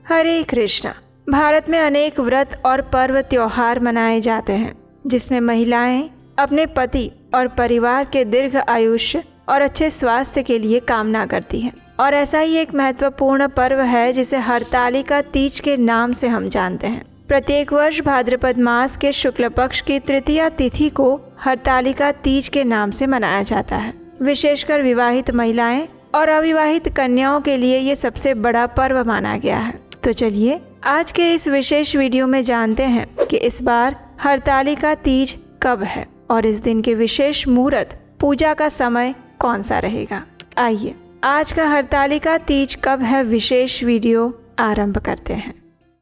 हरे कृष्णा। भारत में अनेक व्रत और पर्व त्योहार मनाए जाते हैं जिसमें महिलाएं अपने पति और परिवार के दीर्घ आयुष्य और अच्छे स्वास्थ्य के लिए कामना करती हैं। और ऐसा ही एक महत्वपूर्ण पर्व है जिसे हरतालिका तीज के नाम से हम जानते हैं। प्रत्येक वर्ष भाद्रपद मास के शुक्ल पक्ष की तृतीया तिथि को हरतालिका तीज के नाम से मनाया जाता है। विशेषकर विवाहित महिलाएं और अविवाहित कन्याओं के लिए ये सबसे बड़ा पर्व माना गया है। तो चलिए आज के इस विशेष वीडियो में जानते हैं कि इस बार हरतालिका तीज कब है और इस दिन के विशेष मुहूर्त पूजा का समय कौन सा रहेगा। आइए आज का हरतालिका तीज कब है विशेष वीडियो आरंभ करते हैं।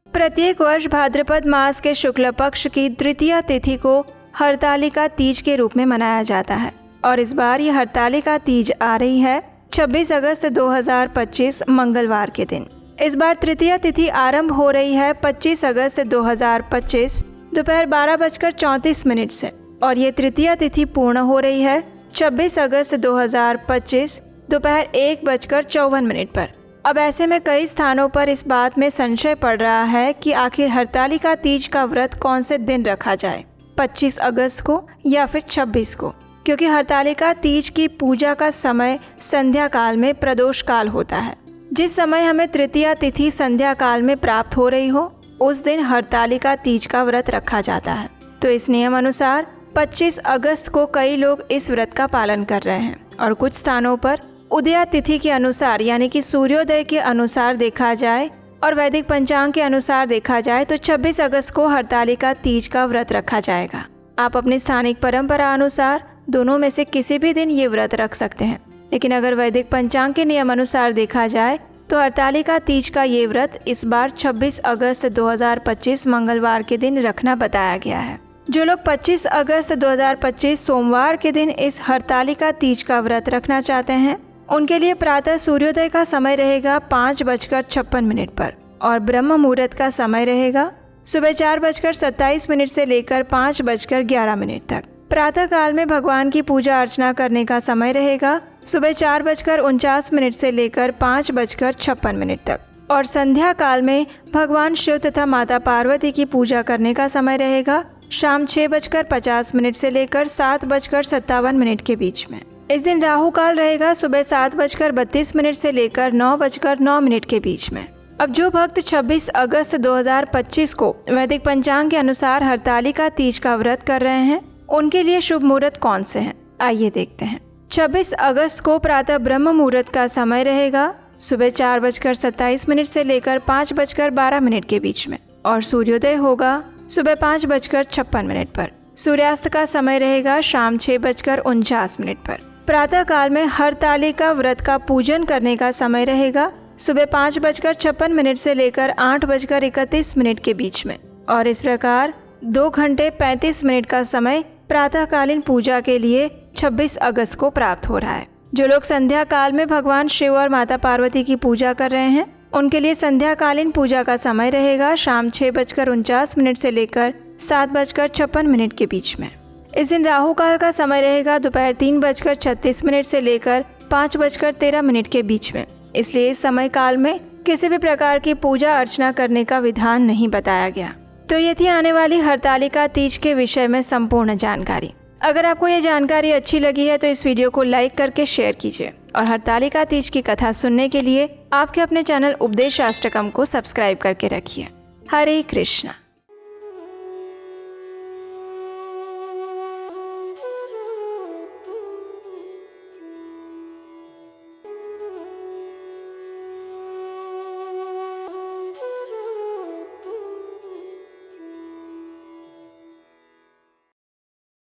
प्रत्येक वर्ष भाद्रपद मास के शुक्ल पक्ष की तृतीया तिथि को हरतालिका तीज के रूप में मनाया जाता है और इस बार ये हरतालिका तीज आ रही है 26 अगस्त 2025 मंगलवार के दिन। इस बार तृतीया तिथि आरंभ हो रही है 25 अगस्त 2025 दोपहर 12:34 से और ये तृतीया तिथि पूर्ण हो रही है 26 अगस्त 2025 दोपहर 1:54 पर। अब ऐसे में कई स्थानों पर इस बात में संशय पड़ रहा है कि आखिर हरतालिका तीज का व्रत कौन से दिन रखा जाए, 25 अगस्त को या फिर 26 को, क्योंकि हरतालिका तीज की पूजा का समय संध्या काल में प्रदोष काल होता है। जिस समय हमें तृतीया तिथि संध्या काल में प्राप्त हो रही हो उस दिन हरतालिका तीज का व्रत रखा जाता है। तो इस नियम अनुसार 25 अगस्त को कई लोग इस व्रत का पालन कर रहे हैं और कुछ स्थानों पर उदया तिथि के अनुसार यानी कि सूर्योदय के अनुसार देखा जाए और वैदिक पंचांग के अनुसार देखा जाए तो 26 अगस्त को हरतालिका तीज का व्रत रखा जाएगा। आप अपनी स्थानिक परंपरा अनुसार दोनों में से किसी भी दिन ये व्रत रख सकते हैं, लेकिन अगर वैदिक पंचांग के नियम अनुसार देखा जाए तो हरतालिका तीज का ये व्रत इस बार 26 अगस्त 2025 मंगलवार के दिन रखना बताया गया है। जो लोग 25 अगस्त 2025 सोमवार के दिन इस हरतालिका तीज का व्रत रखना चाहते हैं उनके लिए प्रातः सूर्योदय का समय रहेगा 5:56 पर और ब्रह्म मुहूर्त का समय रहेगा सुबह 4:27 से लेकर 5:11 तक। प्रातः काल में भगवान की पूजा अर्चना करने का समय रहेगा सुबह 4:49 से लेकर 5:56 तक और संध्या काल में भगवान शिव तथा माता पार्वती की पूजा करने का समय रहेगा शाम 6:50 से लेकर 7:57 के बीच में। इस दिन राहु काल रहेगा सुबह 7:32 से लेकर 9:09 के बीच में। अब जो भक्त 26 अगस्त 2025 को वैदिक पंचांग के अनुसार हरतालिका तीज का व्रत कर रहे हैं उनके लिए शुभ मुहूर्त कौन से हैं, आइए देखते हैं। 26 अगस्त को प्रातः ब्रह्म मुहूर्त का समय रहेगा सुबह 4:27 से लेकर 5:12 के बीच में और सूर्योदय होगा सुबह 5:56 पर। सूर्यास्त का समय रहेगा शाम 6:49 पर। प्रातः काल में हरतालिका व्रत का पूजन करने का समय रहेगा सुबह 5:56 से लेकर 8:31 के बीच में और इस प्रकार 2 घंटे 35 मिनट का समय प्रातःकालीन पूजा के लिए 26 अगस्त को प्राप्त हो रहा है। जो लोग संध्या काल में भगवान शिव और माता पार्वती की पूजा कर रहे हैं उनके लिए संध्याकालीन पूजा का समय रहेगा शाम 6:49 से लेकर 7:56 के बीच में। इस दिन राहु काल का समय रहेगा दोपहर 3:36 से लेकर 5:13 के बीच में, इसलिए इस समय काल में किसी भी प्रकार की पूजा अर्चना करने का विधान नहीं बताया गया। तो ये थी आने वाली हरतालिका तीज के विषय में संपूर्ण जानकारी। अगर आपको ये जानकारी अच्छी लगी है तो इस वीडियो को लाइक करके शेयर कीजिए और हरतालिका तीज की कथा सुनने के लिए आपके अपने चैनल उपदेश अष्टकम को सब्सक्राइब करके रखिए। हरे कृष्णा।